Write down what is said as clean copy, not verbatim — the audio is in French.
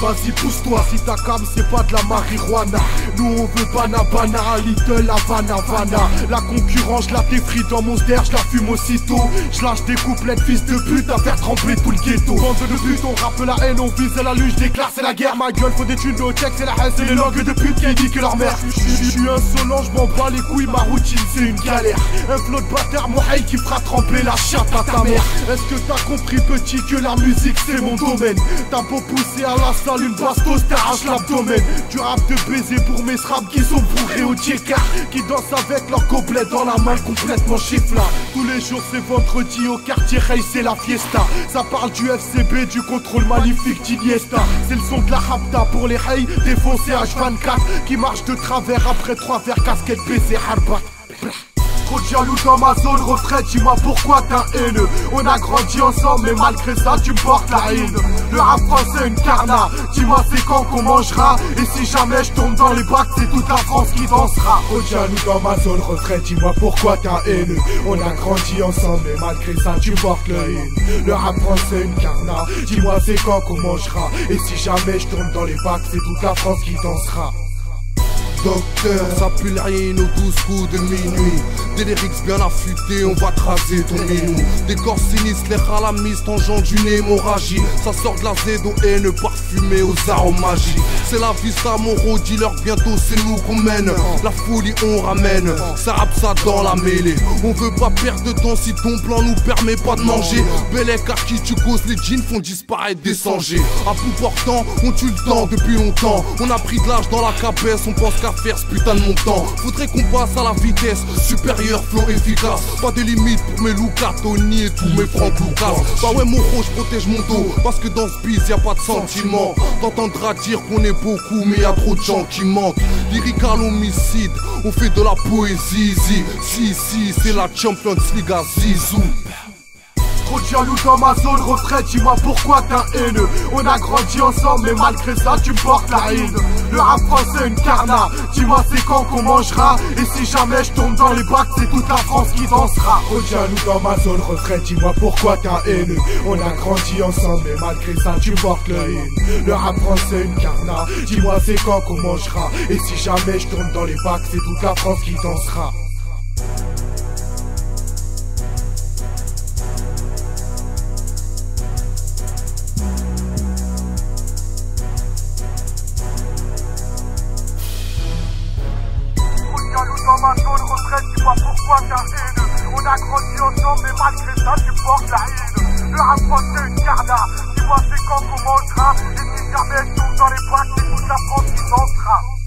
vas-y pousse-toi. Si ta cam c'est pas de la marijuana, nous on veut banana, Little Havana, Havana. La concurrence, je la défrie dans mon ster, je la fume aussitôt. Je lâche des couplets de fils de pute à faire trembler tout le ghetto. Bande de but, on rappe la haine, on vise la luge, déclare c'est la guerre. Ma gueule faut des thunes, au check c'est la haine, c'est les langues de pute qui indiquent leur mère. Je suis insolent, je m'en bats les couilles, ma routine c'est une galère. Un flot de bâtard, mon haï qui fera trembler la chatte à ta mère. Est-ce que t'as compris petit que la musique c'est mon domaine? T'as beau pousser à la salle une bastos, t'arraches l'abdomen. Tu rap de baiser pour mes straps qui sont bourrés au tcheka, qui dansent avec leur gobelet dans la main complètement chiffla. Tous les jours c'est vendredi au quartier Rey, c'est la fiesta. Ça parle du FCB, du contrôle maléfique d'Iniesta. C'est le son de la rapta pour les Rey, défoncé H24 qui marche de travers après 3 verres casquette baisée harbat. Trop de jaloux dans ma zone, retraite, dis-moi pourquoi t'as haineux. On a grandi ensemble mais malgré ça tu me portes la haine. Le rap français une carna, dis-moi c'est quand qu'on mangera. Et si jamais je tombe dans les bacs, c'est toute la France qui dansera. Trop de jaloux dans ma zone, retraite, dis-moi pourquoi t'as haineux. On a grandi ensemble mais malgré ça tu me portes la haine. Le rap français une carna, dis-moi c'est quand qu'on mangera. Et si jamais je tombe dans les bacs, c'est toute la France qui dansera. Docteur, ça pue rien aux 12 coups de minuit. Des lyrics bien affûtés, on va tracer ton minou. Des corps sinistres, les halamistes engendrent une hémorragie. Ça sort de la ZON parfumée aux arômes magiques. C'est la vie, ça mon dealer, bientôt c'est nous qu'on mène. La folie on ramène, ça rappe ça dans la mêlée. On veut pas perdre de temps si ton plan nous permet pas de manger. Bellec à qui tu causes, les jeans font disparaître des sangers. À bout portant, on tue le temps depuis longtemps. On a pris de l'âge dans la cabesse, on pense qu'à faire ce putain de montant. Faudrait qu'on passe à la vitesse supérieure, flow efficace. Pas de limite pour mes Lucas, Tony et tous mes Franck Lucas. Bah ouais mon gros, je protège mon dos, parce que dans ce biz y'a pas de sentiment. T'entendras dire qu'on est beaucoup mais y'a trop de gens qui manquent. Lyrical homicide, on fait de la poésie. Si c'est la Champions League à Zizou. Trop de jaloux dans ma zone, retraite, dis-moi pourquoi t'as haineux. On a grandi ensemble mais malgré ça tu me portes la haine. Le rap français une carna, dis-moi c'est quand qu'on mangera. Et si jamais je tombe dans les bacs, c'est toute la France qui dansera. Trop de jaloux dans ma zone, retraite, dis-moi pourquoi t'as haineux. On a grandi ensemble mais malgré ça tu me portes la haine. Le rap français une carna, dis-moi c'est quand qu'on mangera. Et si jamais je tombe dans les bacs, c'est toute la France qui dansera. Dans ma zone retraite, dis-moi pourquoi t'as haine. On a grandi ensemble mais malgré ça tu portes la haine. Le rap français une carna, dis-moi c'est quand qu'on mangera. Et si jamais je tombe dans les bacs, c'est toute la France qui dansera.